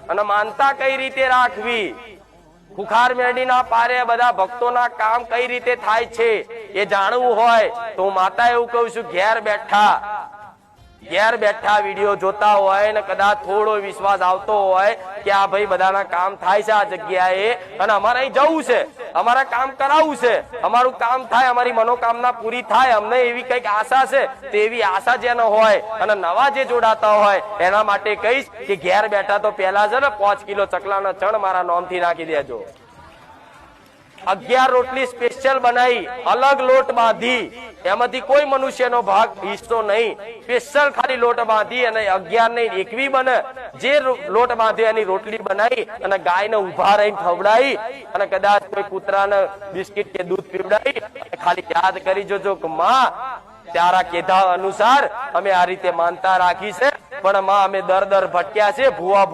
અને માનતા કઈ રીતે રાખવી, ખુખાર મેરડીના પારે બધા ભક્તોના કામ કઈ રીતે થાય છે એ જાણવું હોય તો હું માતા એવું કહું છું, ઘેર બેઠા વિડીયો જોતા હોય ને કદાચ થોડો વિશ્વાસ આવતો હોય કે આ ભાઈ બધાના કામ થાય છે આ જગ્યાએ અને અમારે અહીં જવું છે, અમારે કામ કરાવવું છે, અમારું કામ થાય, અમારી મનોકામના પૂરી થાય, અમને એવી કઈક આશા છે, તો એવી આશા જેનો હોય અને નવા જે જોડાતા હોય એના માટે કહીશ કે ઘેર બેઠા તો પેલા છે ને 5 કિલો ચકલાના ચણ મારા નામથી નાખી દેજો। 11 રોટલી સ્પેશિયલ બનાવી, અલગ લોટ બાંધી, એમાંથી કોઈ મનુષ્યનો ભાગ હિસ્સો નહીં, સ્પેશિયલ ખાલી લોટ બાંધી અને 11 નહીં 21 બને, જે લોટ બાંધે એની રોટલી બનાવી અને ગાયને ઉભા રહીને ખવડાવી અને કદાચ કોઈ કૂતરાને બિસ્કિટ કે દૂધ પીવડાવી, ખાલી યાદ કરી જોજો કે માં તારા કીધા અનુસાર અમે આ રીતે માનતા રાખી છે, પણ માં અમે દર ભટક્યા છે, ભૂવા